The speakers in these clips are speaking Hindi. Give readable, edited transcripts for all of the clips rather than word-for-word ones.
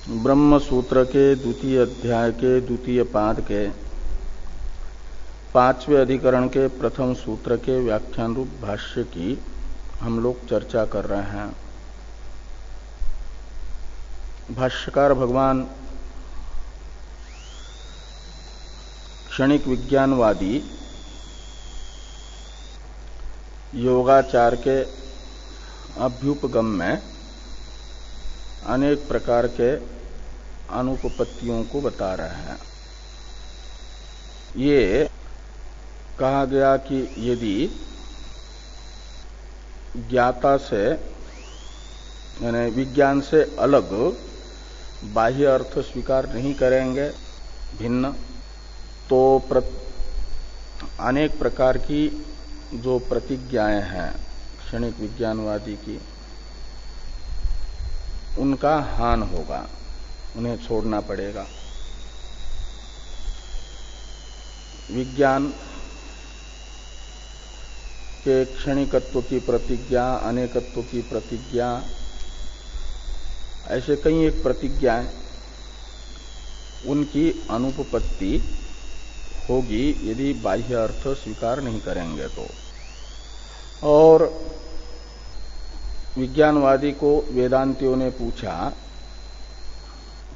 ब्रह्म सूत्र के द्वितीय अध्याय के द्वितीय पाद के पांचवें अधिकरण के प्रथम सूत्र के व्याख्यान रूप भाष्य की हम लोग चर्चा कर रहे हैं। भाष्यकार भगवान क्षणिक विज्ञानवादी योगाचार के अभ्युपगम में अनेक प्रकार के अनुपपत्तियों को बता रहे हैं। ये कहा गया कि यदि ज्ञाता से यानी विज्ञान से अलग बाह्य अर्थ स्वीकार नहीं करेंगे भिन्न, तो अनेक प्रकार की जो प्रतिज्ञाएं हैं क्षणिक विज्ञानवादी की, उनका हान होगा, उन्हें छोड़ना पड़ेगा। विज्ञान के क्षणिकत्व की प्रतिज्ञा, अनेकत्व की प्रतिज्ञा, ऐसे कई एक प्रतिज्ञाएं, उनकी अनुपपत्ति होगी यदि बाह्य अर्थ स्वीकार नहीं करेंगे तो। और विज्ञानवादी को वेदांतियों ने पूछा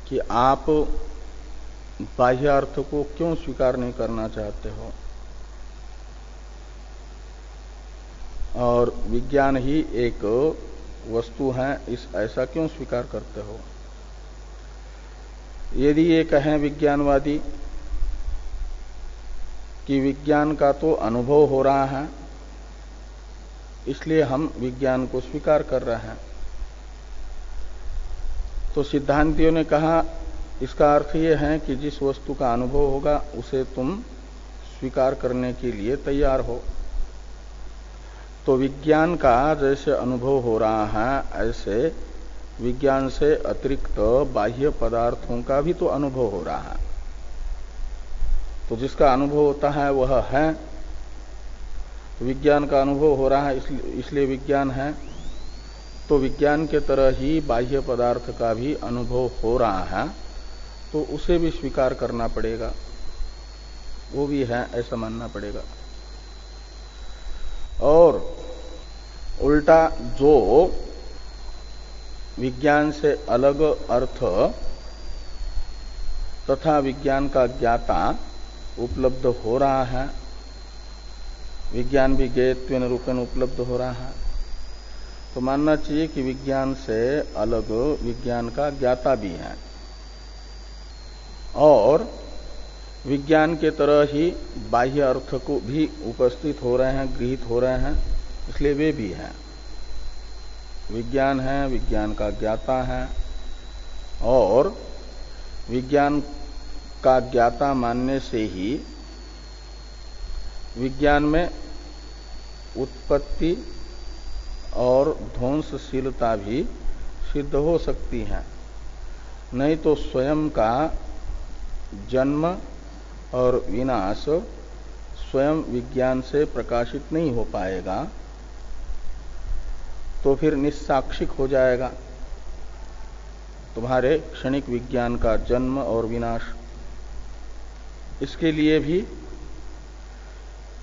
कि आप बाह्य अर्थ को क्यों स्वीकार नहीं करना चाहते हो, और विज्ञान ही एक वस्तु है, ऐसा क्यों स्वीकार करते हो। यदि ये कहें विज्ञानवादी कि विज्ञान का तो अनुभव हो रहा है, इसलिए हम विज्ञान को स्वीकार कर रहे हैं, तो सिद्धांतियों ने कहा इसका अर्थ ये है कि जिस वस्तु का अनुभव होगा उसे तुम स्वीकार करने के लिए तैयार हो। तो विज्ञान का जैसे अनुभव हो रहा है, ऐसे विज्ञान से अतिरिक्त बाह्य पदार्थों का भी तो अनुभव हो रहा है। तो जिसका अनुभव होता है वह है, विज्ञान का अनुभव हो रहा है इसलिए विज्ञान है। तो विज्ञान के तरह ही बाह्य पदार्थ का भी अनुभव हो रहा है, तो उसे भी स्वीकार करना पड़ेगा, वो भी है ऐसा मानना पड़ेगा। और उल्टा जो विज्ञान से अलग अर्थ तथा विज्ञान का ज्ञाता उपलब्ध हो रहा है, विज्ञान भी ज्ञेयत्वेन रूपेण उपलब्ध हो रहा है, तो मानना चाहिए कि विज्ञान से अलग विज्ञान का ज्ञाता भी है, और विज्ञान के तरह ही बाह्य अर्थ को भी उपस्थित हो रहे हैं, गृहीत हो रहे हैं, इसलिए वे भी हैं। विज्ञान है, विज्ञान का ज्ञाता है, और विज्ञान का ज्ञाता मानने से ही विज्ञान में उत्पत्ति और ध्वंसशीलता भी सिद्ध हो सकती है। नहीं तो स्वयं का जन्म और विनाश स्वयं विज्ञान से प्रकाशित नहीं हो पाएगा, तो फिर निस्साक्षिक हो जाएगा तुम्हारे क्षणिक विज्ञान का जन्म और विनाश। इसके लिए भी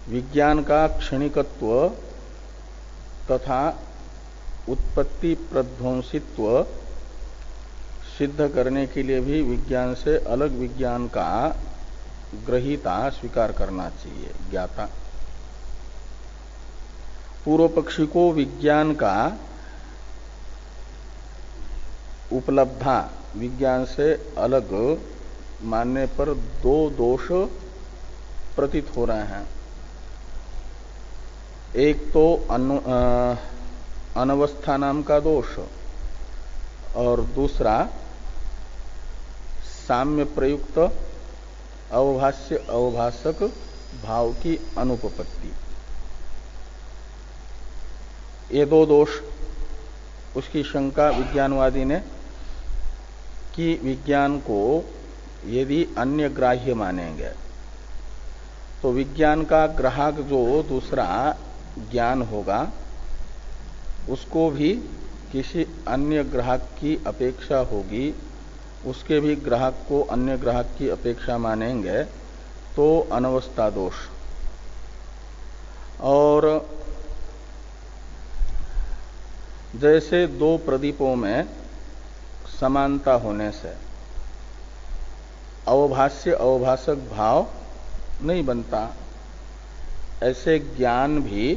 विज्ञान का क्षणिकत्व तथा उत्पत्ति प्रध्वंसित्व सिद्ध करने के लिए भी विज्ञान से अलग विज्ञान का ग्रहीता स्वीकार करना चाहिए, ज्ञाता। पूर्व पक्षी को विज्ञान का उपलब्धा विज्ञान से अलग मानने पर दो दोष प्रतीत हो रहे हैं। एक तो अनवस्था नाम का दोष, और दूसरा साम्य प्रयुक्त अवभाष्य अवभाषक भाव की अनुपपत्ति। ये दो दोष, उसकी शंका विज्ञानवादी ने कि विज्ञान को यदि अन्य ग्राह्य मानेंगे तो विज्ञान का ग्राहक जो दूसरा ज्ञान होगा उसको भी किसी अन्य ग्राहक की अपेक्षा होगी उसके भी ग्राहक को अन्य ग्राहक की अपेक्षा मानेंगे तो अनवस्था दोष। और जैसे दो प्रदीपों में समानता होने से अवभाष्य अवभाषक भाव नहीं बनता, ऐसे ज्ञान भी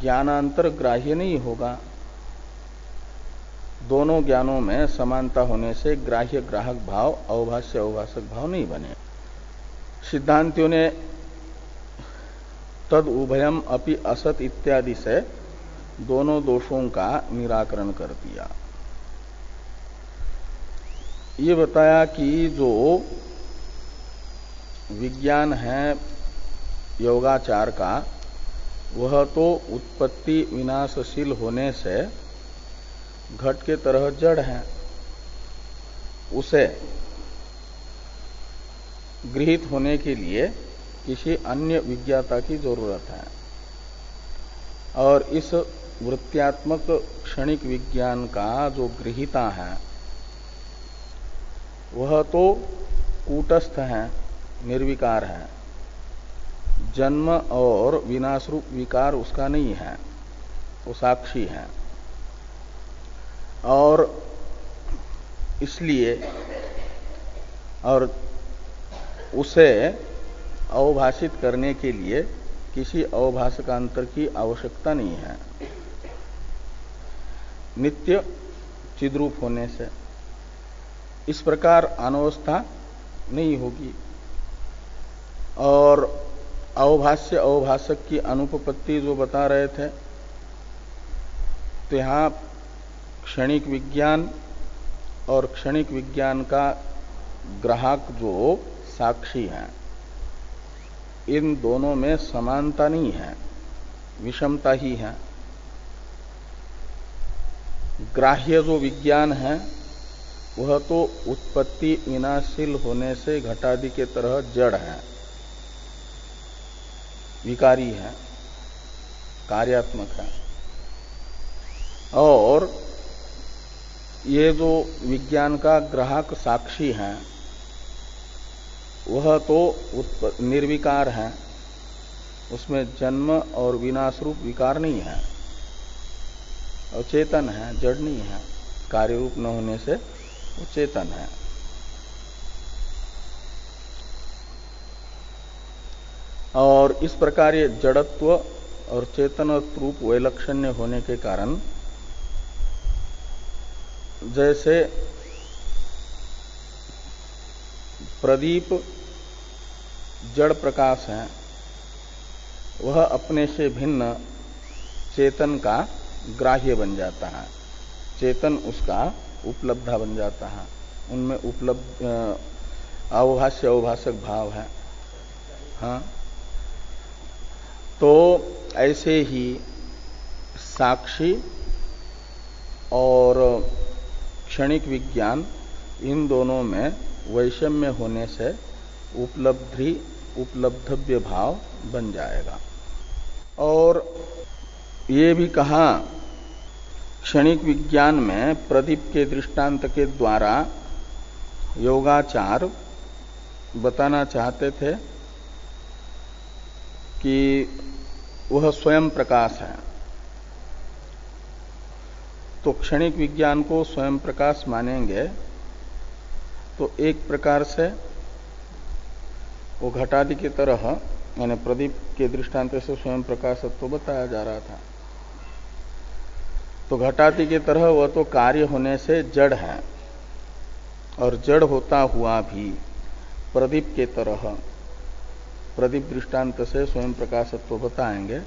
ज्ञानांतर ग्राह्य नहीं होगा। दोनों ज्ञानों में समानता होने से ग्राह्य ग्राहक भाव अवभाष्य अवभाषक भाव नहीं बने। सिद्धांतियों ने तद उभयम अपि असत इत्यादि से दोनों दोषों का निराकरण कर दिया। ये बताया कि जो विज्ञान है योगाचार का, वह तो उत्पत्ति विनाशशील होने से घट के तरह जड़ है, उसे गृहीत होने के लिए किसी अन्य विज्ञाता की जरूरत है। और इस वृत्त्यात्मक क्षणिक विज्ञान का जो गृहीता है वह तो कूटस्थ है, निर्विकार है। जन्म और विनाश रूप विकार उसका नहीं है, वो साक्षी है। और इसलिए और उसे अवभाषित करने के लिए किसी अवभाषकांतर की आवश्यकता नहीं है, नित्य चिद्रूप होने से। इस प्रकार अनवस्था नहीं होगी। और अवभाष्य अवभाषक की अनुपपत्ति जो बता रहे थे, तो यहां क्षणिक विज्ञान और क्षणिक विज्ञान का ग्राहक जो साक्षी है, इन दोनों में समानता नहीं है, विषमता ही है। ग्राह्य जो विज्ञान है वह तो उत्पत्ति विनाशशील होने से घटादि के तरह जड़ है, विकारी है, कार्यात्मक है। और ये जो विज्ञान का ग्राहक साक्षी है वह तो निर्विकार है, उसमें जन्म और विनाश रूप विकार नहीं है, और चेतन है, जड़ नहीं है। कार्य रूप न होने से वो चेतन है। और इस प्रकार ये जड़त्व और चेतन रूप वैलक्षण्य होने के कारण जैसे प्रदीप जड़ प्रकाश है, वह अपने से भिन्न चेतन का ग्राह्य बन जाता है, चेतन उसका उपलब्धा बन जाता है, उनमें उपलब्ध अवभाष्य अवभाषक भाव है। हाँ, तो ऐसे ही साक्षी और क्षणिक विज्ञान, इन दोनों में वैषम्य होने से उपलब्धव्य भाव बन जाएगा। और ये भी कहा, क्षणिक विज्ञान में प्रदीप के दृष्टांत के द्वारा योगाचार बताना चाहते थे कि वह स्वयं प्रकाश है। तो क्षणिक विज्ञान को स्वयं प्रकाश मानेंगे तो एक प्रकार से वो घटादि की तरह, यानी प्रदीप के दृष्टांत से स्वयं प्रकाशत्व बताया जा रहा था, तो घटादि की तरह वह तो कार्य होने से जड़ है, और जड़ होता हुआ भी प्रदीप के तरह, प्रदीप दृष्टांत से स्वयं प्रकाशत्व बताएंगे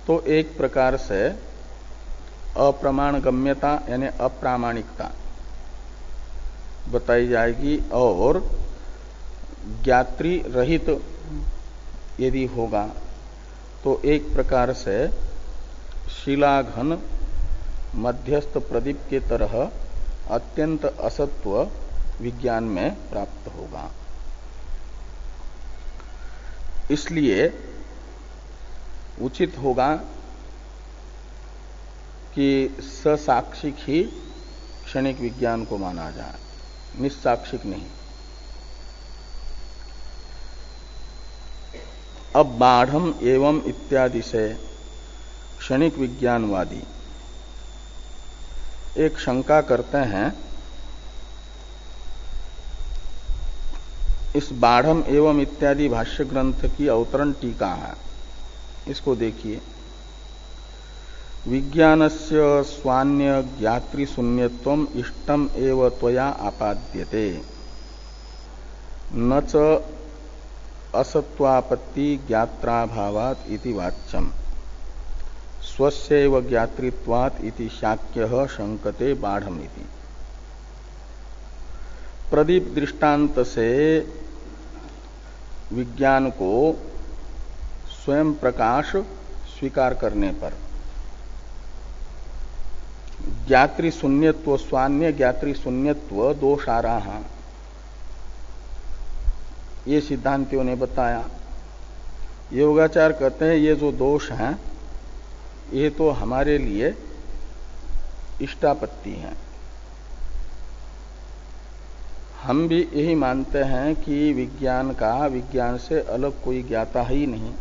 तो एक प्रकार से अप्रमाण गम्यता यानी अप्रामाणिकता बताई जाएगी। और ज्ञात्री रहित यदि होगा तो एक प्रकार से शिलाघन मध्यस्थ प्रदीप के तरह अत्यंत असत्व विज्ञान में प्राप्त होगा। इसलिए उचित होगा कि ससाक्षिक ही क्षणिक विज्ञान को माना जाए, निस्साक्षिक नहीं। अब बाढ़म एवं इत्यादि से क्षणिक विज्ञानवादी एक शंका करते हैं। इस बाढ़म एवं इत्यादि भाष्य ग्रंथ की अवतरण टीका है, इसको देखिए। विज्ञानस्य स्वान्य ज्ञात्री शून्यत्वम इष्टम एव त्वया आपाद्यते न च असत्वापत्ति ज्ञात्राभावात् इति वाच्यम स्वस्यैव ज्ञातृत्वात् इति शाक्यः शंकते बाढ़मिति। प्रदीप दृष्टांत से विज्ञान को स्वयं प्रकाश स्वीकार करने पर ज्ञात्री शून्यत्व, स्वान्य ज्ञात्री शून्यत्व दोष आ रहा, ये सिद्धांतियों ने बताया। योगाचार कहते हैं ये जो दोष हैं ये तो हमारे लिए इष्टापत्ति है। हम भी यही मानते हैं कि विज्ञान से अलग कोई ज्ञाता ही नहीं।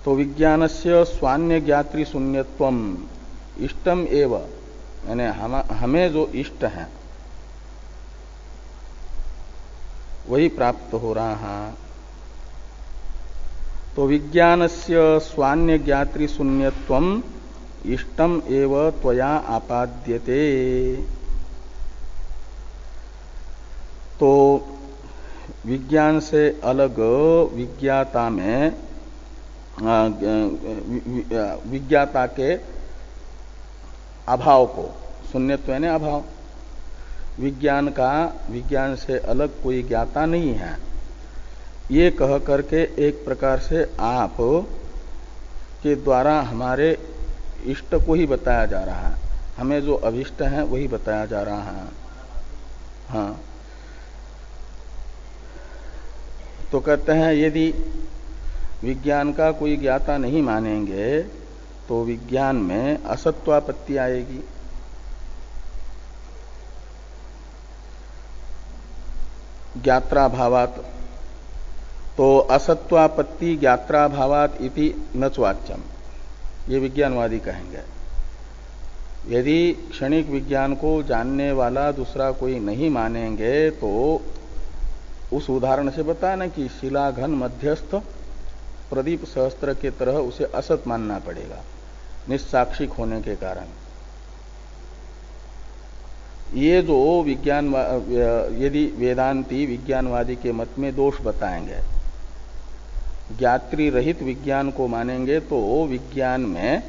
तो विज्ञानस्य स्वान्य ज्ञात्री शून्यत्वम इष्टम एव, यानी हमें जो इष्ट है वही प्राप्त हो रहा है। तो विज्ञानस्य स्वान्य ज्ञात्री शून्यत्वम इष्टम एव त्वया आपाद्यते। तो विज्ञान से अलग विज्ञाता में विज्ञाता के अभाव को, शून्यत्व यानी अभाव, विज्ञान से अलग कोई ज्ञाता नहीं है, ये कह करके एक प्रकार से आप के द्वारा हमारे इष्ट को ही बताया जा रहा है, हमें जो अभिष्ट है वही बताया जा रहा है। हाँ, तो कहते हैं यदि विज्ञान का कोई ज्ञाता नहीं मानेंगे तो विज्ञान में असत्वापत्ति आएगी। ज्ञात्राभावात्, तो असत्वापत्ति ज्ञात्राभावात् इति न च वाच्यम, ये विज्ञानवादी कहेंगे। यदि क्षणिक विज्ञान को जानने वाला दूसरा कोई नहीं मानेंगे तो उस उदाहरण से बताया ना कि शिलाघन मध्यस्थ प्रदीप सहस्त्र के तरह उसे असत मानना पड़ेगा निस्साक्षिक होने के कारण। ये जो विज्ञान, यदि वेदांती विज्ञानवादी के मत में दोष बताएंगे, ज्ञात्री रहित विज्ञान को मानेंगे तो विज्ञान में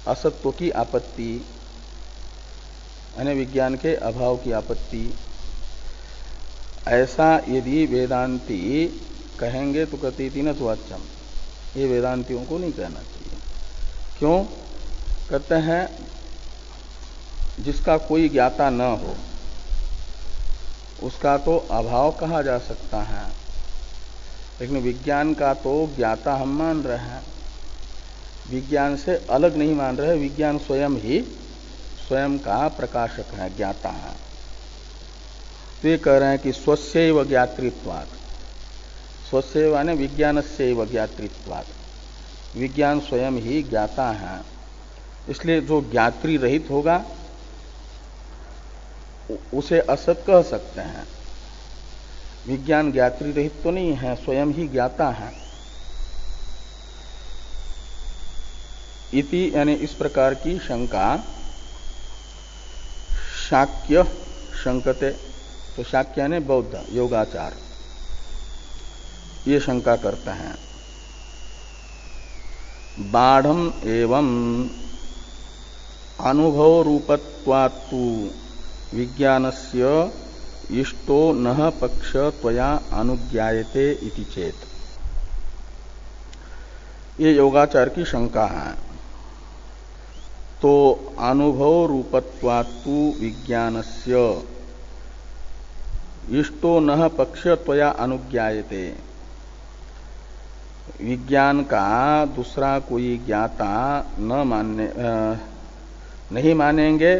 असत्व की आपत्ति, यानी विज्ञान के अभाव की आपत्ति, ऐसा यदि वेदांती कहेंगे तो कथयति न वाच्यम, ये वेदांतियों को नहीं कहना चाहिए। क्यों? कहते हैं जिसका कोई ज्ञाता न हो उसका तो अभाव कहा जा सकता है, लेकिन विज्ञान का तो ज्ञाता हम मान रहे हैं, विज्ञान से अलग नहीं मान रहे। विज्ञान स्वयं ही स्वयं का प्रकाशक है, ज्ञाता है। तो ये कह रहे हैं कि स्वस्यैव ज्ञातृत्वात्, स्वस्यैव यानी विज्ञानस्यैव ज्ञातृत्वात्, विज्ञान स्वयं ही ज्ञाता है। इसलिए जो ज्ञात्री रहित होगा उसे असत कह सकते हैं। विज्ञान ज्ञात्री रहित तो नहीं है, स्वयं ही ज्ञाता है। इति यानी इस प्रकार की शंका शाक्य शंकते, तो शाक्य यानी बौद्ध योगाचार, ये शंका करते हैं। बाढ़म एवं अनुभव रूपत्वात्तु विज्ञानस्य इष्टो नः पक्ष त्वया अनुज्ञायते इति चेत, ये योगाचार की शंका है। तो अनुभव रूपत्वात्तु विज्ञानस्य इष्टो नः पक्ष त्वया अनुज्ञायते, विज्ञान का दूसरा कोई ज्ञाता नहीं मानेंगे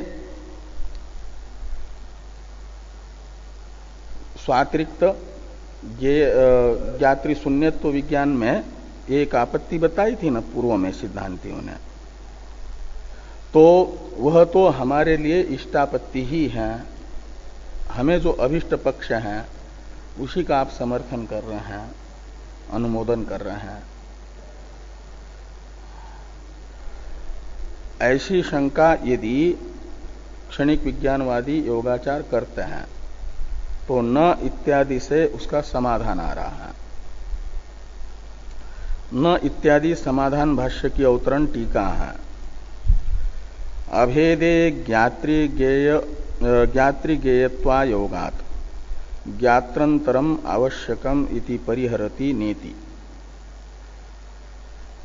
स्वातिरिक्त ज्ञात्री शून्यत्व विज्ञान में एक आपत्ति बताई थी ना पूर्व में सिद्धांतियों ने, तो वह तो हमारे लिए इष्टापत्ति ही है। हमें जो अभिष्ट पक्ष है उसी का आप समर्थन कर रहे हैं, अनुमोदन कर रहे हैं। ऐसी शंका यदि क्षणिक विज्ञानवादी योगाचार करते हैं तो न इत्यादि से उसका समाधान आ रहा है। न इत्यादि समाधान भाष्य की अवतरण टीका है। अभेदे ज्ञातृज्ञेयत्वा योगात् ज्ञात्रंतरम आवश्यकम इति परिहरति नेति।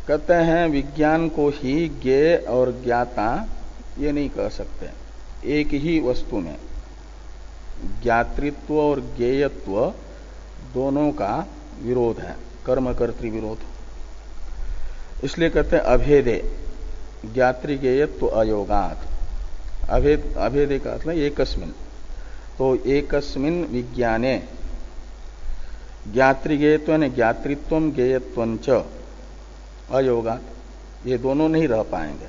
कहते हैं विज्ञान को ही ज्ञेय और ज्ञाता ये नहीं कह सकते। एक ही वस्तु में ज्ञातृत्व और ज्ञेयत्व दोनों का विरोध है, कर्मकर्तृ विरोध। इसलिए कहते हैं अभेदे ज्ञातृज्ञेयत्व अयोगात्। अभेदे का मतलब एकस्मिन, तो एकस्मिन विज्ञाने ज्ञातृज्ञेयत्व यानी ज्ञातृत्वम ज्ञेयत्वंच अयोगात्, ये दोनों नहीं रह पाएंगे।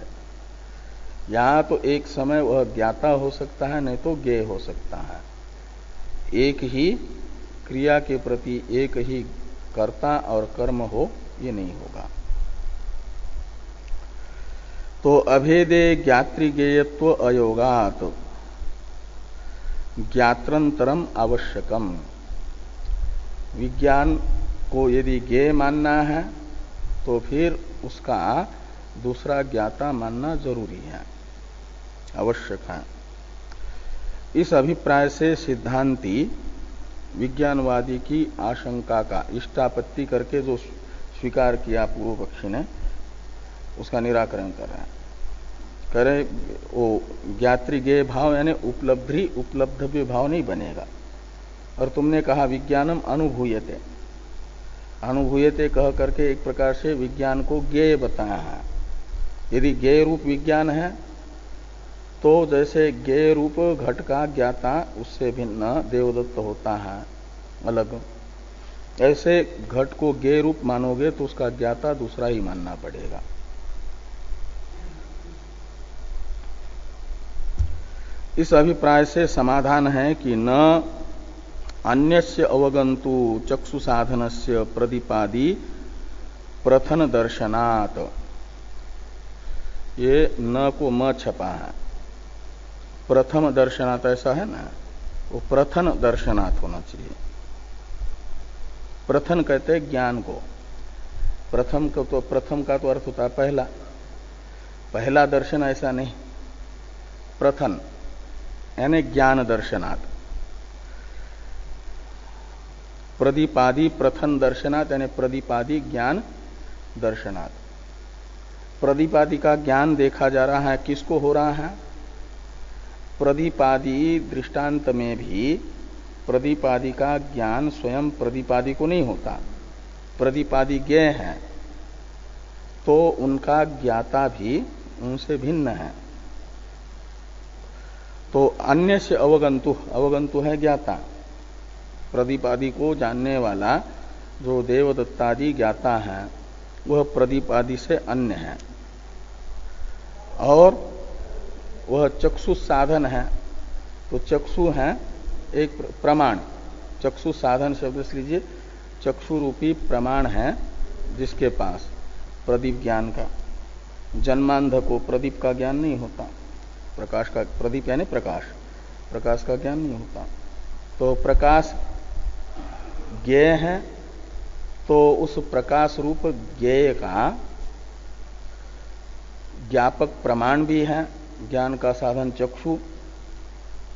यहां तो एक समय वह ज्ञाता हो सकता है, नहीं तो ज्ञेय हो सकता है। एक ही क्रिया के प्रति एक ही कर्ता और कर्म हो, ये नहीं होगा। तो अभेदे ज्ञातृज्ञेयत्व अयोगात् ज्ञात्रंतरम आवश्यकम। विज्ञान को यदि ज्ञेय मानना है तो फिर उसका दूसरा ज्ञाता मानना जरूरी है, आवश्यक है। इस अभिप्राय से सिद्धांती विज्ञानवादी की आशंका का इष्टापत्ति करके जो स्वीकार किया पूर्व पक्षी ने, उसका निराकरण कर रहे हैं। करे वो ज्ञातृज्ञेय भाव यानी उपलब्धव्य भाव नहीं बनेगा। और तुमने कहा विज्ञानम अनुभूयते, अनुभूयते कह करके एक प्रकार से विज्ञान को ज्ञेय बताया है। यदि ज्ञेय रूप विज्ञान है तो जैसे ज्ञेय रूप घट का ज्ञाता उससे भिन्न देवदत्त होता है अलग, ऐसे घट को ज्ञेय रूप मानोगे तो उसका ज्ञाता दूसरा ही मानना पड़ेगा। इस अभिप्राय से समाधान है कि न अन्यस्य अवगंतु चक्षु साधनस्य प्रतिपादी प्रथन दर्शनात्, ये न को म छपा है, प्रथम दर्शनात् ऐसा है ना, वो प्रथन दर्शनात् होना चाहिए। प्रथन कहते हैं ज्ञान को, प्रथम का तो अर्थ होता है पहला, पहला दर्शन ऐसा नहीं, प्रथन यानी ज्ञान दर्शनात्। प्रदीपादि प्रथन दर्शनात् यानी प्रदीपादि ज्ञान दर्शनात्। प्रदीपादि का ज्ञान देखा जा रहा है, किसको हो रहा है? प्रदीपादि दृष्टांत में भी प्रदीपादि का ज्ञान स्वयं प्रदीपादि को नहीं होता। प्रदीपादि ज्ञेय है तो उनका ज्ञाता भी उनसे भिन्न है। तो अन्य से अवगंतु, अवगंतु है ज्ञाता, प्रदीप आदि को जानने वाला जो देवदत्तादि ज्ञाता है वह प्रदीप आदि से अन्य है। और वह चक्षु साधन है, तो चक्षु है एक प्रमाण, चक्षु साधन शब्द से लीजिए, चक्षु रूपी प्रमाण है जिसके पास प्रदीप ज्ञान का। जन्मांध को प्रदीप का ज्ञान नहीं होता, प्रकाश का, प्रदीप यानी प्रकाश, प्रकाश का ज्ञान नहीं होता। तो प्रकाश ज्ञेय है, तो उस प्रकाश रूप ज्ञेय का ज्ञापक प्रमाण भी है, ज्ञान का साधन चक्षु,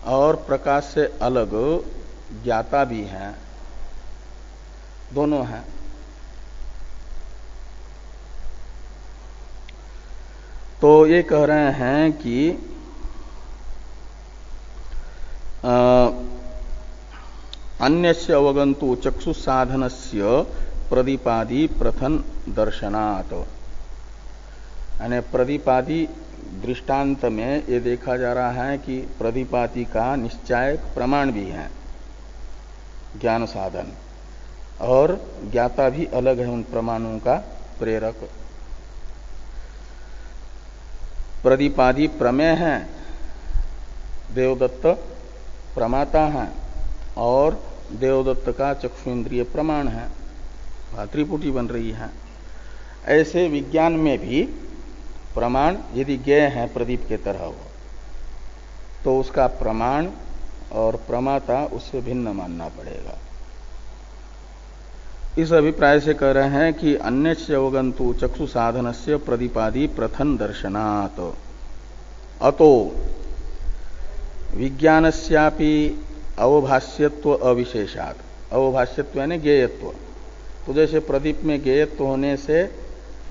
और प्रकाश से अलग ज्ञाता भी है, दोनों हैं। तो ये कह रहे हैं कि अन्यस्य अवगंतु चक्षु साधनस्य प्रदीपादि प्रथन दर्शनात्, यानी प्रदीपादि दृष्टांत में ये देखा जा रहा है कि प्रतिपाती का निश्चायक प्रमाण भी है ज्ञान साधन, और ज्ञाता भी अलग है उन प्रमाणों का प्रेरक। प्रतिपादी प्रमेय है, देवदत्त प्रमाता है, और देवदत्त का चक्षुन्द्रिय प्रमाण है, त्रिपुटी बन रही है। ऐसे विज्ञान में भी प्रमाण यदि ज्ञेय है प्रदीप के तरह हो, तो उसका प्रमाण और प्रमाता उससे भिन्न मानना पड़ेगा। इस अभिप्राय से कह रहे हैं कि अन्यस्य अवगंतु चक्षु साधनस्य प्रदीपादि प्रथन दर्शनात् अतो विज्ञानस्यापि अवभाष्यत्व अविशेषात्। अवभाष्यत्व यानी ज्ञेयत्व। तो जैसे प्रदीप में ज्ञेयत्व होने से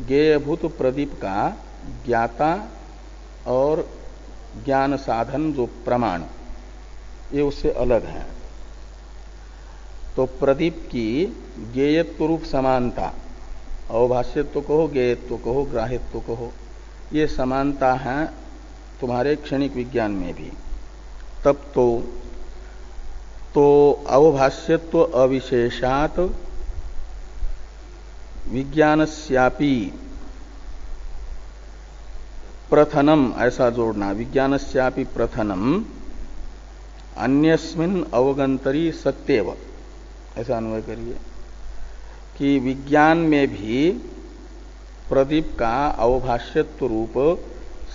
ज्ञेयभूत प्रदीप का ज्ञाता और ज्ञान साधन जो प्रमाण ये उससे अलग है, तो प्रदीप की ज्ञेयत्व रूप समानता, अवभाष्यत्व कहो, ज्ञेयत्व कहो, ग्राह्यत्व कहो, ये समानता है तुम्हारे क्षणिक विज्ञान में भी। तब तो अवभाष्यत्व अविशेषात् विज्ञानस्यापि प्रथनम, ऐसा जोड़ना, विज्ञानस्यापि प्रथनम अन्यस्मिन् अवगंतरी सत्येव, ऐसा अन्वय करिए कि विज्ञान में भी प्रदीप का अवभाष्यत्व रूप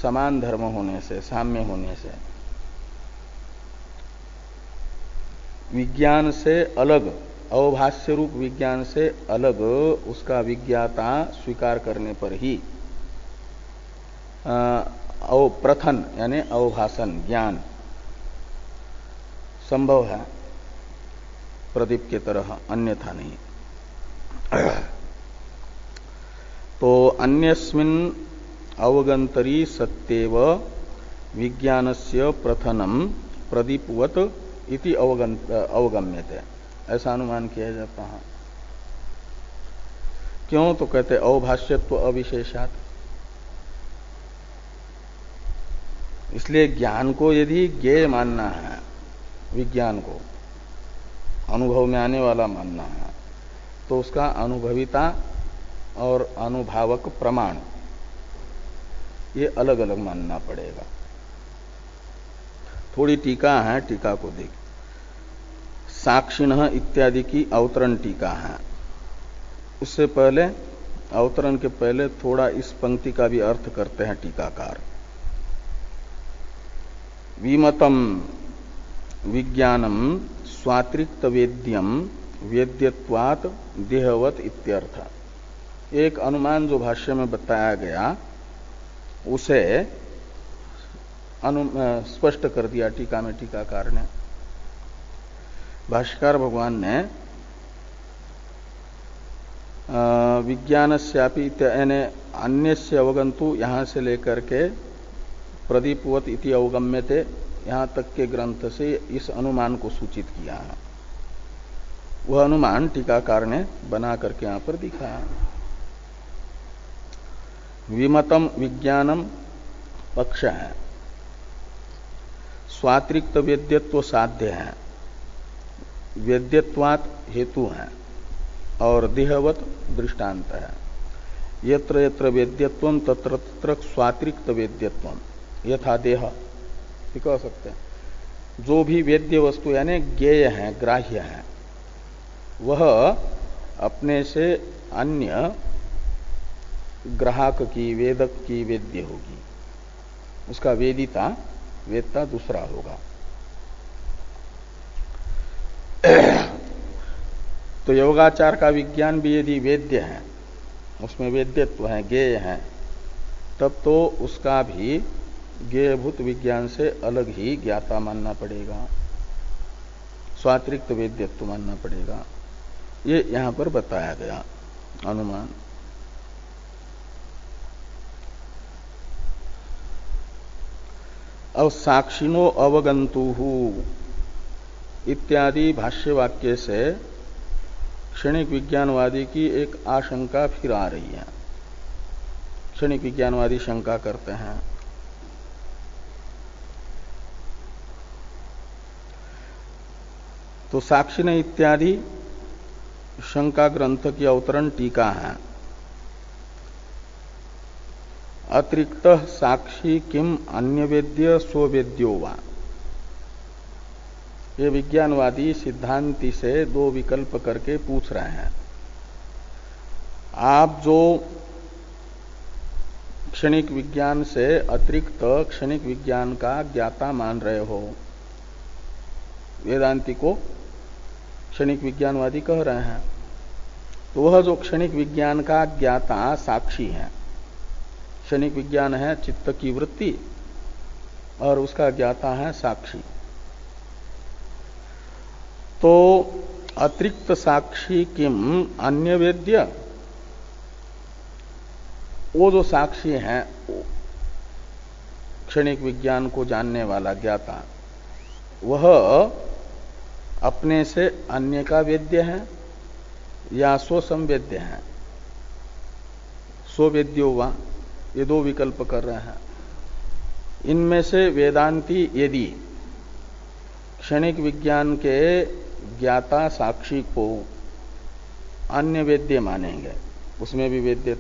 समान धर्म होने से, साम्य होने से, विज्ञान से अलग, अवभाष्य रूप विज्ञान से अलग उसका विज्ञाता स्वीकार करने पर ही प्रथन यानी अवभाषण ज्ञान संभव है प्रदीप के तरह, अन्यथा नहीं। तो अन्यस्मिन् अवगंतरी सत्येव विज्ञानस्य प्रथनम प्रदीपवत इति अवगम्यते, ऐसा अनुमान किया जाता है। क्यों? तो कहते अवभाष्यत्व अविशेषात्। इसलिए ज्ञान को यदि ज्ञेय मानना है, विज्ञान को अनुभव में आने वाला मानना है, तो उसका अनुभविता और अनुभावक प्रमाण ये अलग अलग मानना पड़ेगा। थोड़ी टीका है, टीका को देख। साक्षिणः इत्यादि की अवतरण टीका है। उससे पहले, अवतरण के पहले थोड़ा इस पंक्ति का भी अर्थ करते हैं टीकाकार। विमतम विज्ञानम स्वातिरिक्त वेद्यम वेद्यत्वात् देहवत इत्यर्थ। एक अनुमान जो भाष्य में बताया गया उसे स्पष्ट कर दिया टीका में टीकाकार ने। भाष्यकार भगवान ने विज्ञानस्यापि यानी अन्यस्य अवगंतु यहां से लेकर के प्रदीपवत इति अवगम्यते यहां तक के ग्रंथ से इस अनुमान को सूचित किया है। वह अनुमान टीकाकार ने बना करके यहां पर दिखाया। विमतम विज्ञानम पक्ष है, स्वातिरिक्त वेद्यत्व साध्य है, वेद्यत्वात् हेतु है, और देहवत दृष्टांत है। यत्र यत्र वेद्यत्वम तत्र तत्र स्वातिरिक्त वेद्यत्वम यथा देह, ये कह सकते हैं। जो भी वेद्य वस्तु यानी ज्ञेय है, ग्राह्य है, वह अपने से अन्य ग्राहक की, वेदक की वेद्य होगी, उसका वेदता दूसरा होगा। तो योगाचार का विज्ञान भी यदि वेद्य है, उसमें वेद्यत्व है, ज्ञेय है, तब तो उसका भी ज्ञेयभूत विज्ञान से अलग ही ज्ञाता मानना पड़ेगा, स्वातिरिक्त वेद्यत्व मानना पड़ेगा। ये यहां पर बताया गया अनुमान। अब साक्षिणो अवगंतुहु इत्यादि भाष्य वाक्य से क्षणिक विज्ञानवादी की एक आशंका फिर आ रही है। क्षणिक विज्ञानवादी शंका करते हैं तो साक्षिण इत्यादि शंका ग्रंथ की अवतरण टीका है। अतिरिक्त साक्षी किम अन्य वेद्य स्ववेद्यो वा। ये विज्ञानवादी सिद्धांति से दो विकल्प करके पूछ रहे हैं। आप जो क्षणिक विज्ञान से अतिरिक्त क्षणिक विज्ञान का ज्ञाता मान रहे हो, वेदांति को क्षणिक विज्ञानवादी कह रहे हैं, तो वह जो क्षणिक विज्ञान का ज्ञाता साक्षी है, क्षणिक विज्ञान है चित्त की वृत्ति और उसका ज्ञाता है साक्षी। तो अतिरिक्त साक्षी किम अन्य वेद्य, वो जो साक्षी है क्षणिक विज्ञान को जानने वाला ज्ञाता, वह अपने से अन्य का वेद्य है या स्वसंवेद्य है। स्ववेद्यो वा, ये दो विकल्प कर रहे हैं। इनमें से वेदांती यदि क्षणिक विज्ञान के ज्ञाता साक्षी को अन्य वेद्य मानेंगे, उसमें भी वेद्य,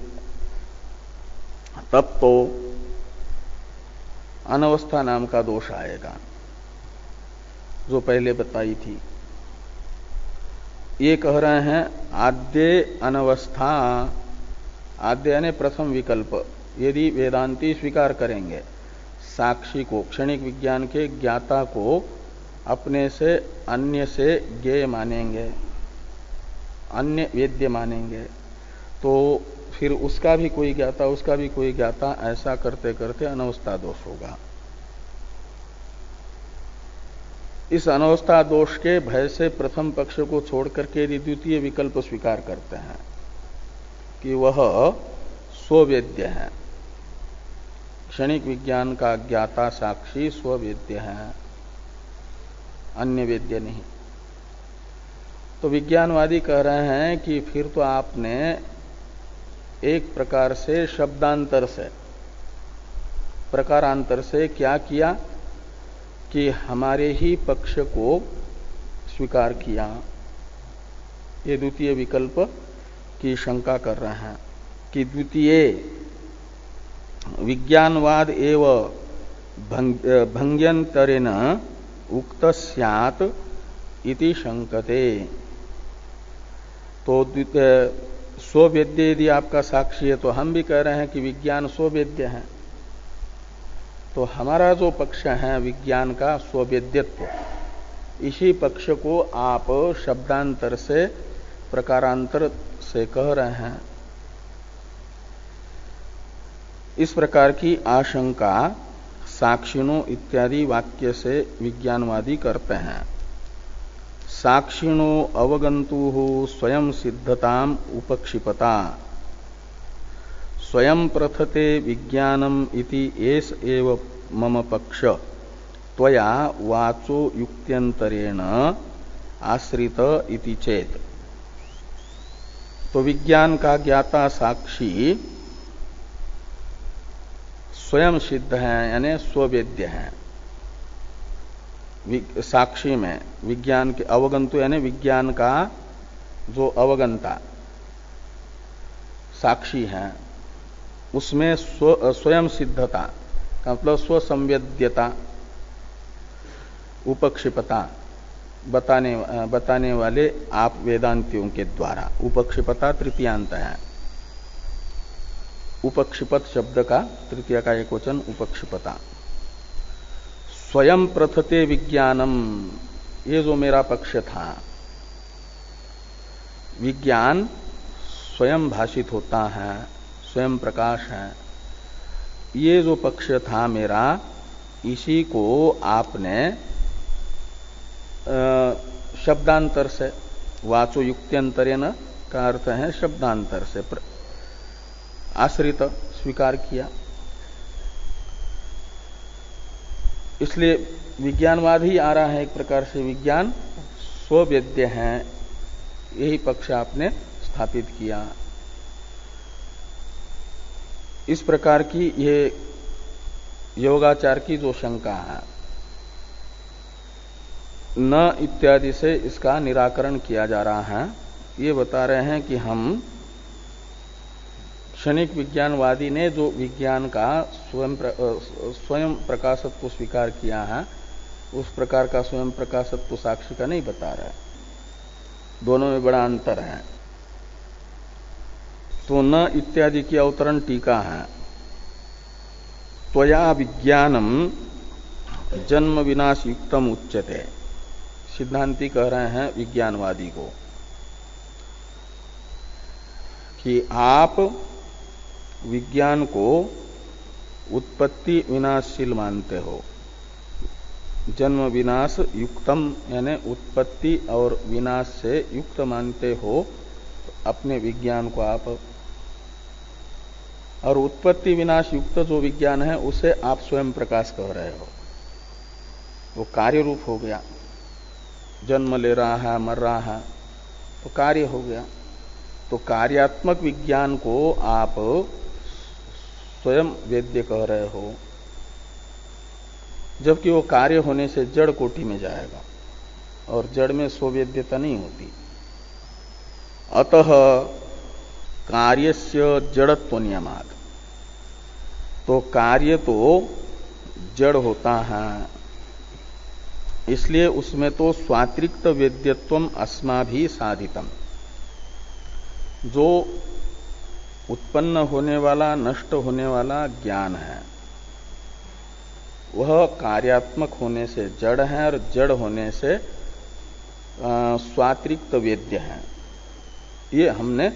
तब तो अनवस्था नाम का दोष आएगा जो पहले बताई थी। ये कह रहे हैं आद्य अनवस्था, आद्य यानी प्रथम विकल्प, यदि वेदांती स्वीकार करेंगे साक्षी को, क्षणिक विज्ञान के ज्ञाता को अपने से अन्य से ज्ञेय मानेंगे, अन्य वेद्य मानेंगे, तो फिर उसका भी कोई ज्ञाता, उसका भी कोई ज्ञाता, ऐसा करते करते अनवस्था दोष होगा। इस अनवस्था दोष के भय से प्रथम पक्ष को छोड़ करके यदि द्वितीय विकल्प स्वीकार करते हैं कि वह स्ववेद्य है, क्षणिक विज्ञान का ज्ञाता साक्षी स्ववेद्य है, अन्य वेद्य नहीं, तो विज्ञानवादी कह रहे हैं कि फिर तो आपने एक प्रकार से शब्दांतर से, प्रकारांतर से क्या किया कि हमारे ही पक्ष को स्वीकार किया। ये द्वितीय विकल्प की शंका कर रहे हैं कि द्वितीय विज्ञानवाद एव भंग्यंतरेण उक्त स्यात् इति शंकते। तो स्ववेद्य यदि आपका साक्षी है तो हम भी कह रहे हैं कि विज्ञान स्ववेद्य है, तो हमारा जो पक्ष है विज्ञान का स्ववेद्यत्व, इसी पक्ष को आप शब्दांतर से, प्रकारांतर से कह रहे हैं। इस प्रकार की आशंका साक्षिणो इत्यादि वाक्य से विज्ञानवादी करते हैं। साक्षिणो अवगंतु स्वयं सिद्धताम उपक्षिपता स्वयं प्रथते विज्ञानम इति एष एव मम पक्ष त्वया वाचो युक्त्यंतरेण आश्रित इति चेत। तो विज्ञान का ज्ञाता साक्षी स्वयं सिद्ध है, यानी स्ववेद्य है। साक्षी में विज्ञान के अवगंतु यानी विज्ञान का जो अवगंता साक्षी है, उसमें स्वयं सिद्धता का मतलब स्वसंवेद्यता, उपक्षिपता बताने वाले आप वेदांतियों के द्वारा। उपक्षिपता तृतीयांत है, उपक्षिपत शब्द का तृतीय का एक वचन उपक्षिपता। स्वयं प्रथते विज्ञानम, ये जो मेरा पक्ष था, विज्ञान स्वयं भाषित होता है, स्वयं प्रकाश है, ये जो पक्ष था मेरा, इसी को आपने शब्दांतर से, वाचो युक्त्यंतरेण का अर्थ है शब्दांतर से, आश्रित स्वीकार किया। इसलिए विज्ञानवाद ही आ रहा है एक प्रकार से, विज्ञान स्ववेद्य है, यही पक्ष आपने स्थापित किया। इस प्रकार की ये योगाचार की जो शंका है, न इत्यादि से इसका निराकरण किया जा रहा है। ये बता रहे हैं कि हम क्षणिक विज्ञानवादी ने जो विज्ञान का स्वयं प्रकाशत्व को स्वीकार किया है, उस प्रकार का स्वयं प्रकाशत्व साक्षी का नहीं बता रहा है। दोनों में बड़ा अंतर है। तो न इत्यादि की अवतरण टीका है। त्वया विज्ञानम जन्म विनाश युक्तम उच्यते। सिद्धांती कह रहे हैं विज्ञानवादी को कि आप विज्ञान को उत्पत्ति विनाशशील मानते हो। जन्म विनाश युक्तम यानी उत्पत्ति और विनाश से युक्त मानते हो अपने विज्ञान को आप। और उत्पत्ति विनाश युक्त जो विज्ञान है उसे आप स्वयं प्रकाश कह रहे हो। वो कार्य रूप हो गया। जन्म ले रहा है, मर रहा है, तो कार्य हो गया। तो कार्यात्मक विज्ञान को आप स्वयं वेद्य कह रहे हो, जबकि वो कार्य होने से जड़ कोटि में जाएगा और जड़ में स्ववेद्यता नहीं होती। अतः कार्यस्य जड़त्व नियमात्, तो कार्य तो जड़ होता है, इसलिए उसमें तो स्वातिरिक्त वेद्यत्वम अस्माभि साधितम। जो उत्पन्न होने वाला नष्ट होने वाला ज्ञान है वह कार्यात्मक होने से जड़ है और जड़ होने से स्वातिरिक्त वेद्य है। ये हमने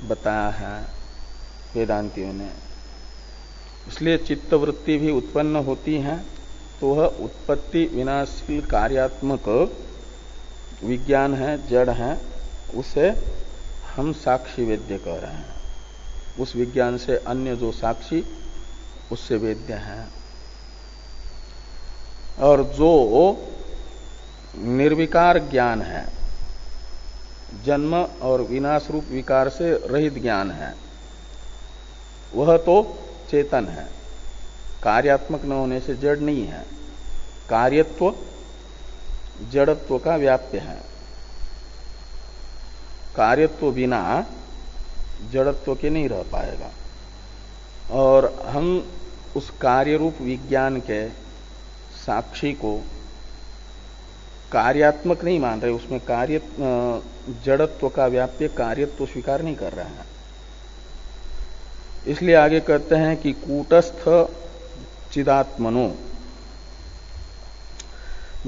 बताया है वेदांतियों ने। इसलिए चित्तवृत्ति भी उत्पन्न होती है तो वह उत्पत्ति विनाशशील कार्यात्मक विज्ञान है, जड़ है, उसे हम साक्षी वेद्य कह रहे हैं। उस विज्ञान से अन्य जो साक्षी उससे वेद्य है। और जो निर्विकार ज्ञान है, जन्म और विनाश रूप विकार से रहित ज्ञान है, वह तो चेतन है, कार्यात्मक न होने से जड़ नहीं है। कार्यत्व जड़त्व का व्याप्य है। कार्यत्व बिना जड़त्व के नहीं रह पाएगा। और हम उस कार्य रूप विज्ञान के साक्षी को कार्यात्मक नहीं मान रहे, उसमें कार्य जड़त्व का व्याप्य कार्यत्व स्वीकार नहीं कर रहे हैं। इसलिए आगे कहते हैं कि कूटस्थ चिदात्मनो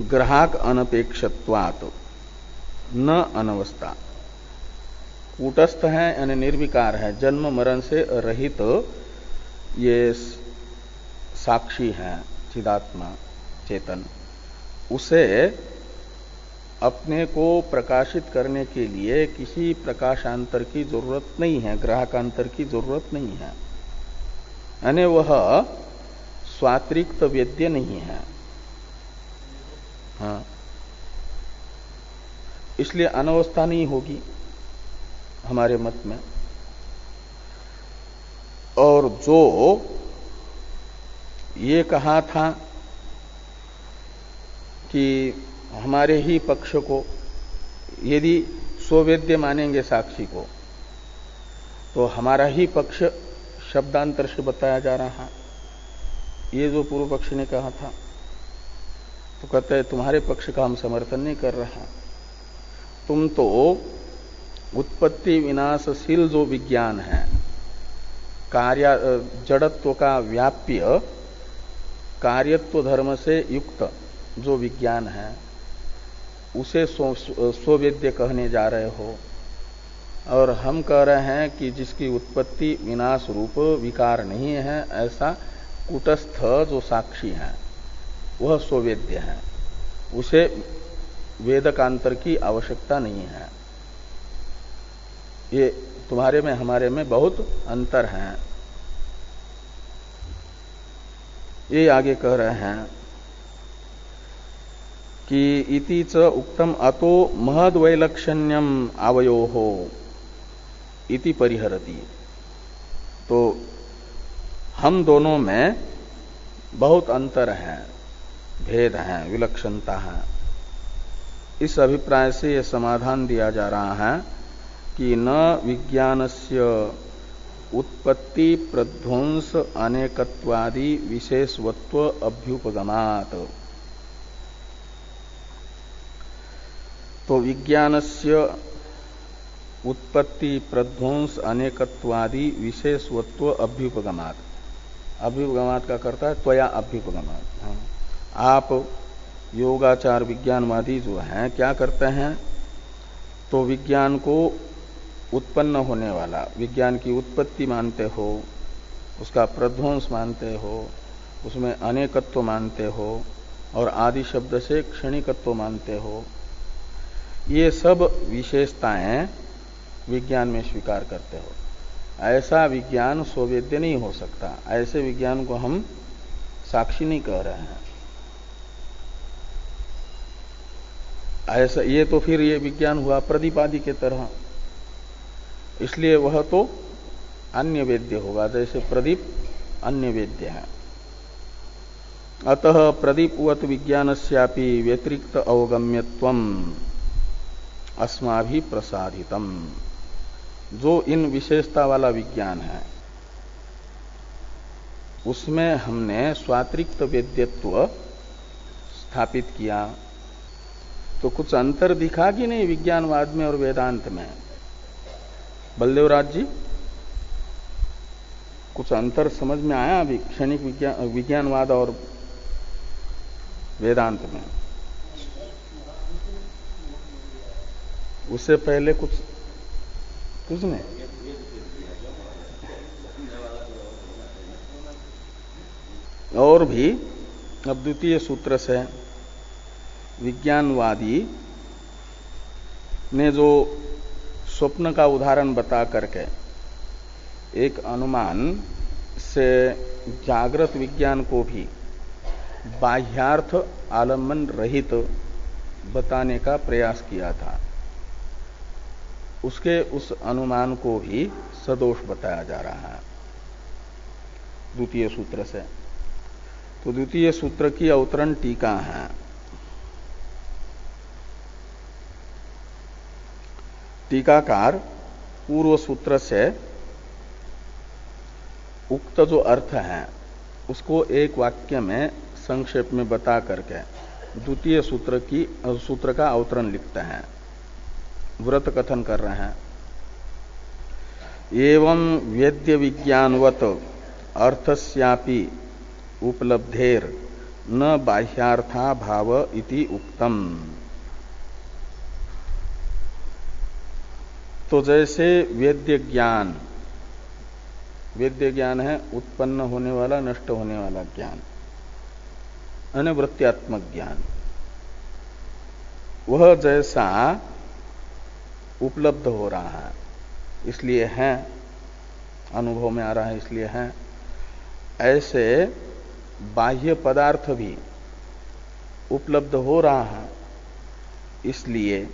ग्राहक अनपेक्षत्वात् न अनवस्था। कूटस्थ है यानी निर्विकार है, जन्म मरण से रहित ये साक्षी है चिदात्मा चेतन। उसे अपने को प्रकाशित करने के लिए किसी प्रकाशांतर की जरूरत नहीं है, ग्राहकांतर की जरूरत नहीं है। यानी वह स्वातिरिक्त वेद्य नहीं है। हाँ, इसलिए अनवस्था नहीं होगी हमारे मत में। और जो ये कहा था कि हमारे ही पक्ष को यदि स्ववेद्य मानेंगे साक्षी को, तो हमारा ही पक्ष शब्दांतर से बताया जा रहा है। ये जो पूर्व पक्ष ने कहा था, तो कहते हैं तुम्हारे पक्ष का हम समर्थन नहीं कर रहे हैं। तुम तो उत्पत्ति विनाशशील जो विज्ञान है, कार्य जड़त्व का व्याप्य कार्यत्व धर्म से युक्त जो विज्ञान है, उसे स्ववेद्य कहने जा रहे हो। और हम कह रहे हैं कि जिसकी उत्पत्ति विनाश रूप विकार नहीं है, ऐसा कूटस्थ जो साक्षी है वह स्ववेद्य है, उसे वेदकांतर की आवश्यकता नहीं है। ये तुम्हारे में हमारे में बहुत अंतर है। ये आगे कह रहे हैं कि इति च उक्तम अतो महद्वैलक्षण्यम आवयोः इति परिहरति। तो हम दोनों में बहुत अंतर है, भेद है, विलक्षणता है। इस अभिप्राय से यह समाधान दिया जा रहा है कि न विज्ञानस्य उत्पत्ति प्रध्वंस अनेकत्वादि विशेषवत्व अभ्युपगमात्। तो विज्ञानस्य उत्पत्ति प्रध्वंस अनेकत्वादि विशेषवत्व अभ्युपगमात्। अभ्युपगमात् का करता है त्वया अभ्युपगमात्। हाँ। आप योगाचार विज्ञानवादी जो हैं क्या करते हैं, तो विज्ञान को उत्पन्न होने वाला, विज्ञान की उत्पत्ति मानते हो, उसका प्रध्वंस मानते हो, उसमें अनेकत्व मानते हो और आदि शब्द से क्षणिकत्व मानते हो। ये सब विशेषताएं विज्ञान में स्वीकार करते हो। ऐसा विज्ञान स्ववेद्य नहीं हो सकता। ऐसे विज्ञान को हम साक्षी नहीं कह रहे हैं। ऐसा ये तो फिर ये विज्ञान हुआ प्रदीप आदि के तरह, इसलिए वह तो अन्य वेद्य होगा, जैसे प्रदीप अन्य वेद्य है। अतः प्रदीपवत विज्ञानस्यापि व्यतिरिक्त अवगम्यत्वम अस्माभि प्रसादितम। जो इन विशेषता वाला विज्ञान है उसमें हमने स्वातिरिक्त वेद्यत्व स्थापित किया। तो कुछ अंतर दिखा कि नहीं विज्ञानवाद में और वेदांत में? बलदेवराज जी, कुछ अंतर समझ में आया अभी क्षणिक विज्ञानवाद और वेदांत में? उससे पहले कुछ नहीं। और भी अब द्वितीय सूत्र से विज्ञानवादी ने जो स्वप्न का उदाहरण बता करके एक अनुमान से जागृत विज्ञान को भी बाह्यार्थ आलम्बन रहित बताने का प्रयास किया था, उसके उस अनुमान को भी सदोष बताया जा रहा है द्वितीय सूत्र से। तो द्वितीय सूत्र की अवतरण टीका है। टीकाकार पूर्व सूत्र से उक्त जो अर्थ है उसको एक वाक्य में संक्षेप में बता करके द्वितीय सूत्र का अवतरण लिखते हैं, व्रत कथन कर रहे हैं। एवं वेद्य विज्ञानवत अर्थस्यापि उपलब्धेर न बाह्यार्था भाव इति उक्तम। तो जैसे वेद्य ज्ञान है उत्पन्न होने वाला नष्ट होने वाला ज्ञान, अनिवृत्त्यात्मक ज्ञान, वह जैसा उपलब्ध हो रहा है इसलिए है, अनुभव में आ रहा है इसलिए है, ऐसे बाह्य पदार्थ भी उपलब्ध हो रहा है इसलिए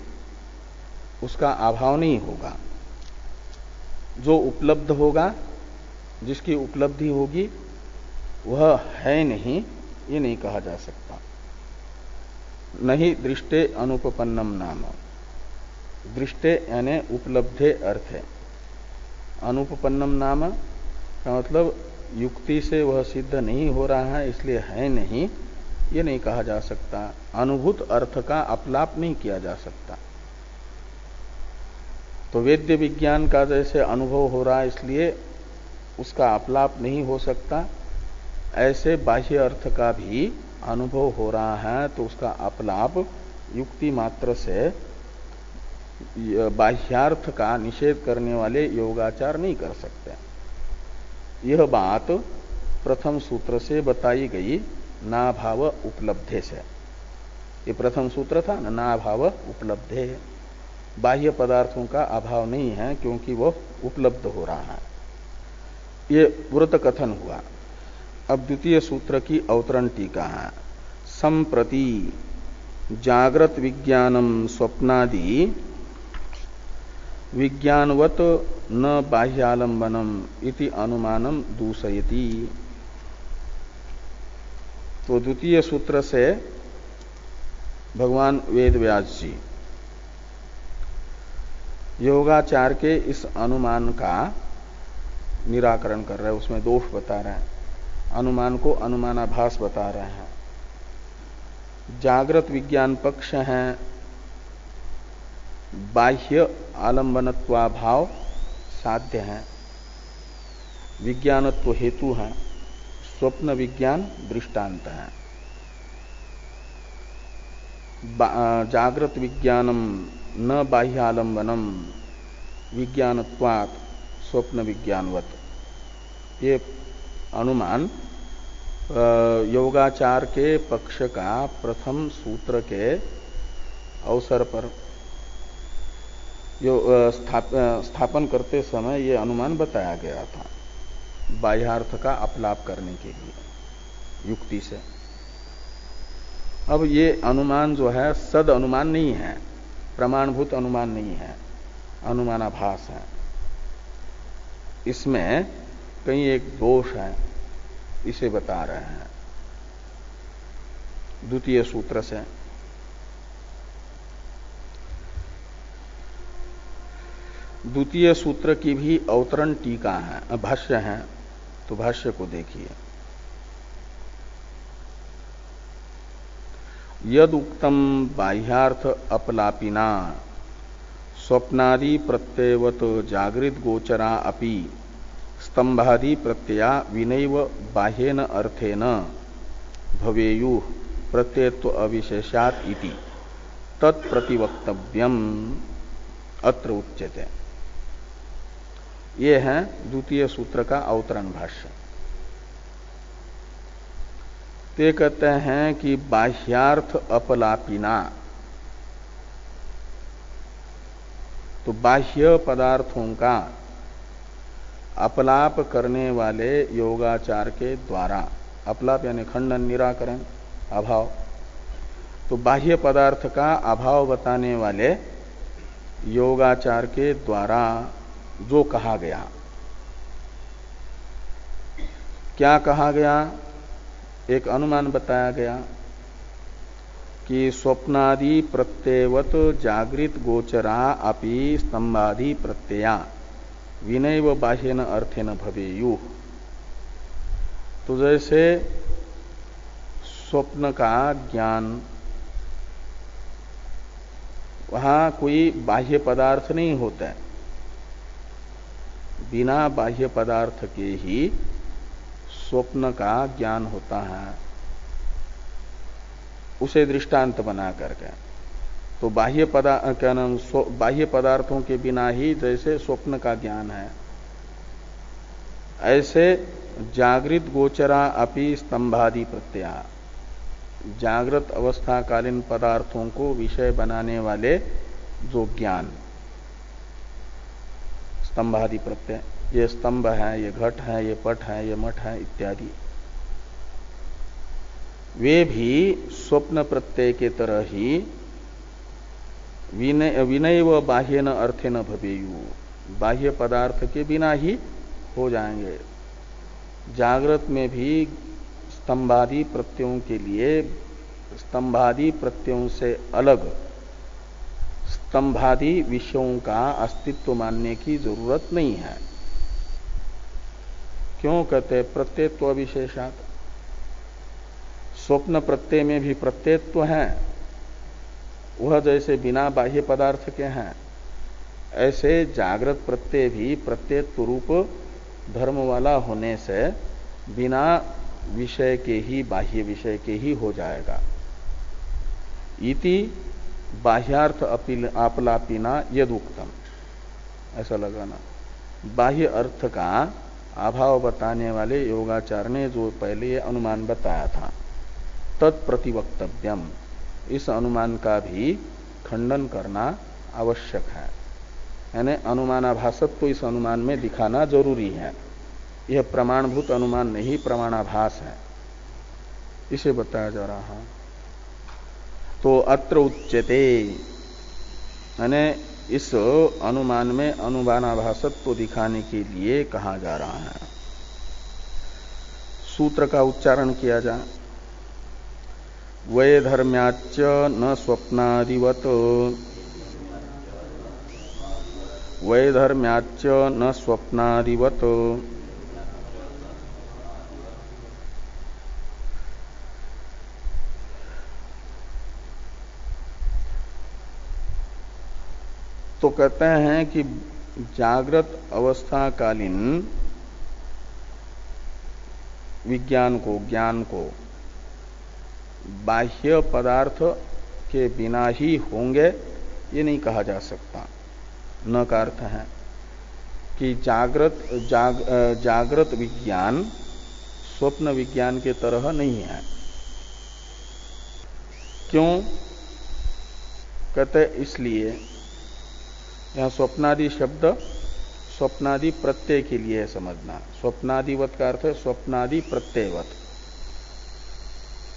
उसका अभाव नहीं होगा। जो उपलब्ध होगा, जिसकी उपलब्धि होगी, वह है नहीं, ये नहीं कहा जा सकता। नहीं दृष्टे अनुपपन्नम नाम। दृष्टे यानी उपलब्धे अर्थ है। अनुपपन्नम नाम का मतलब युक्ति से वह सिद्ध नहीं हो रहा है इसलिए है नहीं, ये नहीं कहा जा सकता। अनुभूत अर्थ का अपलाप नहीं किया जा सकता। तो वेद्य विज्ञान का जैसे अनुभव हो रहा है इसलिए उसका अपलाप नहीं हो सकता, ऐसे बाह्य अर्थ का भी अनुभव हो रहा है तो उसका अपलाप युक्ति मात्र से बाह्यार्थ का निषेध करने वाले योगाचार नहीं कर सकते। यह बात प्रथम सूत्र से बताई गई नाभाव उपलब्धे से। ये प्रथम सूत्र था ना, नाभाव उपलब्धे, बाह्य पदार्थों का अभाव नहीं है क्योंकि वह उपलब्ध हो रहा है। ये व्रत कथन हुआ। अब द्वितीय सूत्र की अवतरण टीका है। संप्रति जागृत विज्ञानम स्वप्नादि विज्ञानवत न बाह्यालंबनम इति अनुमानम दूषयति। तो द्वितीय सूत्र से भगवान वेद व्यास जी योगाचार के इस अनुमान का निराकरण कर रहे हैं, उसमें दोष बता रहे हैं, अनुमान को अनुमानाभास बता रहे हैं। जागृत विज्ञान पक्ष हैं बाह्य आलंबनत्वाभाव साध्य हैं, विज्ञानत्व हेतु हैं, स्वप्न विज्ञान दृष्टांत है। जागृत विज्ञानम न बाह्यालंबनम विज्ञानत्वात् स्वप्न विज्ञानवत, ये अनुमान योगाचार के पक्ष का प्रथम सूत्र के अवसर पर स्थापन करते समय ये अनुमान बताया गया था, बाह्यार्थ का अपलाप करने के लिए युक्ति से। अब ये अनुमान जो है सद अनुमान नहीं है, प्रमाणभूत अनुमान नहीं है, अनुमानाभास है। इसमें कहीं एक दोष है, इसे बता रहे हैं द्वितीय सूत्र से। द्वितीय सूत्र की भी अवतरण टीका है, भाष्य है, तो भाष्य को देखिए। यद उक्तम बाह्यार्थ अपलापिना स्वप्नादि प्रत्ययवत जागृत गोचरा अपि स्तंभादि प्रत्यया विनैव बाह्येन अर्थेन भवेयु प्रत्ययत्व अविशेषात् इति तत्प्रतिवक्तव्यम अत्र उच्यते। ये है द्वितीय सूत्र का अवतरण भाष्य। ते कहते हैं कि बाह्यार्थ अपलापिना, तो बाह्य पदार्थों का अपलाप करने वाले योगाचार के द्वारा, अपलाप यानी खंडन, निराकरण, अभाव, तो बाह्य पदार्थ का अभाव बताने वाले योगाचार के द्वारा जो कहा गया, क्या कहा गया? एक अनुमान बताया गया कि स्वप्नादि प्रत्ययवत जागृत गोचरा अपि स्तंभादि प्रत्यया विनैव बाह्येन अर्थेन भवेयु। तो जैसे स्वप्न का ज्ञान, वहां कोई बाह्य पदार्थ नहीं होता है, बिना बाह्य पदार्थ के ही स्वप्न का ज्ञान होता है, उसे दृष्टांत बना करके। तो बाह्य पदार्थों के बिना ही जैसे स्वप्न का ज्ञान है, ऐसे जागृत गोचरा अपि स्तंभादि प्रत्यया, जागृत अवस्थाकालीन पदार्थों को विषय बनाने वाले जो ज्ञान, स्तंभादि प्रत्यय, ये स्तंभ है, ये घट है, ये पट है, ये मठ है इत्यादि, वे भी स्वप्न प्रत्यय के तरह ही विनैव बाह्येन अर्थेन भवेयु, बाह्य पदार्थ के बिना ही हो जाएंगे। जागृत में भी स्तंभादि प्रत्ययों के लिए स्तंभादि प्रत्ययों से अलग स्तंभादि विषयों का अस्तित्व मानने की जरूरत नहीं है। क्यों कहते प्रत्ययत्व विशेषात? स्वप्न प्रत्यय में भी प्रत्ययत्व है, वह जैसे बिना बाह्य पदार्थ के हैं, ऐसे जागृत प्रत्यय भी प्रत्ययत्व रूप धर्म वाला होने से बिना विषय के ही, बाह्य विषय के ही हो जाएगा। इति बाह्यार्थ अपलापिना यदुक्तम, ऐसा लगाना। बाह्य अर्थ का अभाव बताने वाले योगाचार ने जो पहले ये अनुमान बताया था, तत्प्रतिवक्तव्यम, इस अनुमान का भी खंडन करना आवश्यक है। यानी अनुमानाभासत्व तो इस अनुमान में दिखाना जरूरी है। यह प्रमाणभूत अनुमान नहीं, प्रमाणाभास है, इसे बताया जा रहा है। तो अत्र उच्यते, यानी इस अनुमान में अनुमानाभासत्व तो दिखाने के लिए कहा जा रहा है। सूत्र का उच्चारण किया जाए वैधर्म्याच्च न स्वप्नादिवत वैधर्म्याच्च न स्वप्नादिवत। तो कहते हैं कि जागृत अवस्था कालीन विज्ञान को, ज्ञान को बाह्य पदार्थ के बिना ही होंगे ये नहीं कहा जा सकता। न का अर्थ है कि जागृत विज्ञान स्वप्न विज्ञान के तरह नहीं है। क्यों कहते, इसलिए यहां स्वप्नादि शब्द स्वप्नादि प्रत्यय के लिए है समझना। स्वप्नादिवत का अर्थ है स्वप्नादि प्रत्ययवत।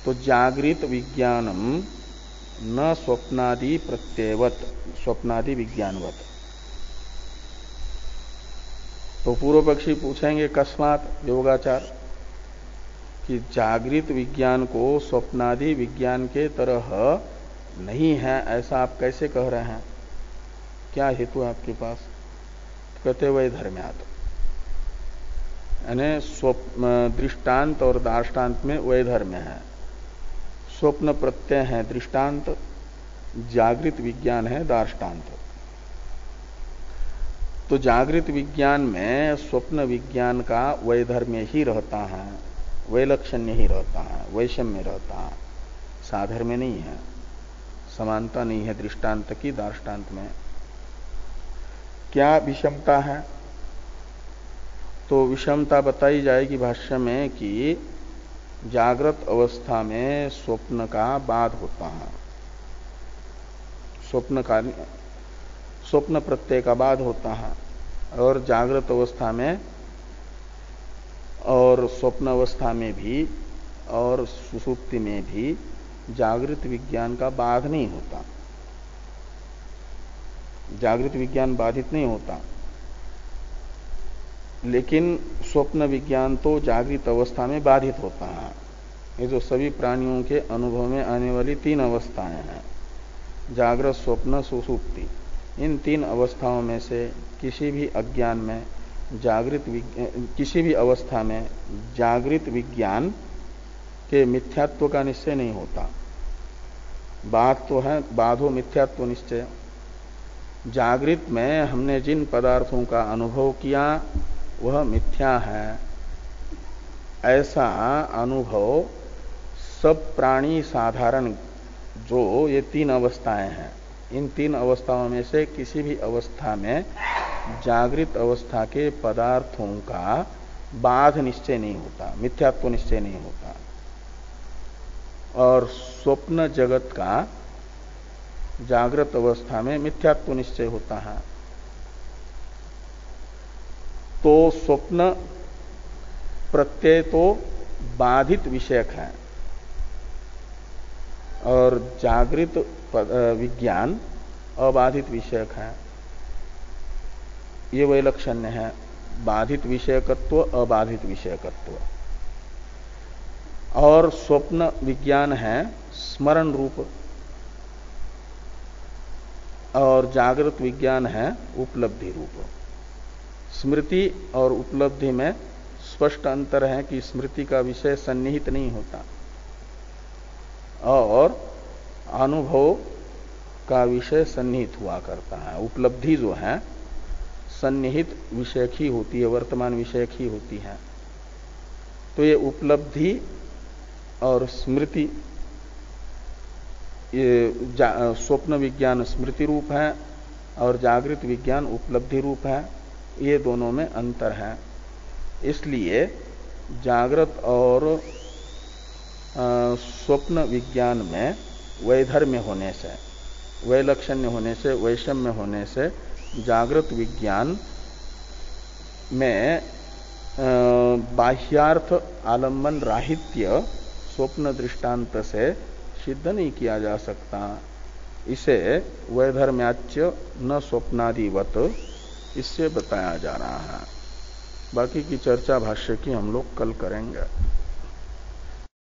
तो जागृत विज्ञानम न स्वप्नादि प्रत्ययवत, स्वप्नादि विज्ञानवत। तो पूर्व पक्षी पूछेंगे कस्मात योगाचार, कि जागृत विज्ञान को स्वप्नादि विज्ञान के तरह नहीं है ऐसा आप कैसे कह रहे हैं, क्या हेतु है आपके पास? कहते वैधर्म्यात्, यानी दृष्टांत और दार्ष्टान्त में वैधर्म्य है। स्वप्न प्रत्यय है दृष्टांत, जागृत विज्ञान है दार्ष्टान्त। तो जागृत विज्ञान में स्वप्न विज्ञान का वैधर्म्य ही रहता है, वैलक्षण्य ही रहता है, वैषम्य रहता है, साधर्म्य नहीं है, समानता नहीं है दृष्टांत की दार्ष्टान्त में। क्या विषमता है? तो विषमता बताई जाएगी भाष्य में कि जागृत अवस्था में स्वप्न का बाध होता है, स्वप्न प्रत्यय का बाध होता है, और जागृत अवस्था में और स्वप्न अवस्था में भी और सुषुप्ति में भी जागृत विज्ञान का बाध नहीं होता, जागृत विज्ञान बाधित नहीं होता। लेकिन स्वप्न विज्ञान तो जागृत अवस्था में बाधित होता है। ये जो सभी प्राणियों के अनुभव में आने वाली तीन अवस्थाएं हैं, जागृत स्वप्न सुषुप्ति, इन तीन अवस्थाओं में से किसी भी अज्ञान में किसी भी अवस्था में जागृत विज्ञान के मिथ्यात्व का निश्चय नहीं होता। बाध तो है, बाधो मिथ्यात्व निश्चय। जागृत में हमने जिन पदार्थों का अनुभव किया वह मिथ्या है, ऐसा अनुभव सब प्राणी साधारण जो ये तीन अवस्थाएं हैं, इन तीन अवस्थाओं में से किसी भी अवस्था में जागृत अवस्था के पदार्थों का बाध निश्चय नहीं होता, मिथ्यात्व निश्चय नहीं होता। और स्वप्न जगत का जागृत अवस्था में मिथ्यात्व निश्चय होता है। तो स्वप्न प्रत्यय तो बाधित विषयक है और जागृत विज्ञान अबाधित विषयक है। ये वैलक्षण्य है, बाधित विषयकत्व अबाधित विषयकत्व। और स्वप्न विज्ञान है स्मरण रूप और जागृत विज्ञान है उपलब्धि रूप। स्मृति और उपलब्धि में स्पष्ट अंतर है कि स्मृति का विषय सन्निहित नहीं होता और अनुभव का विषय सन्निहित हुआ करता है। उपलब्धि जो है सन्निहित विषयक ही होती है, वर्तमान विषयक ही होती है। तो ये उपलब्धि और स्मृति, ये स्वप्न विज्ञान स्मृति रूप है और जागृत विज्ञान उपलब्धि रूप है, ये दोनों में अंतर है। इसलिए जागृत और स्वप्न विज्ञान में वैधर्म्य होने से, वैलक्षण्य होने से, वैषम्य होने से जागृत विज्ञान में बाह्यार्थ आलम्बन राहित्य स्वप्न दृष्टांत से सिद्ध नहीं किया जा सकता। इसे वैधर्म्याच्य न स्वप्नादिवत इससे बताया जा रहा है। बाकी की चर्चा भाष्य की हम लोग कल करेंगे।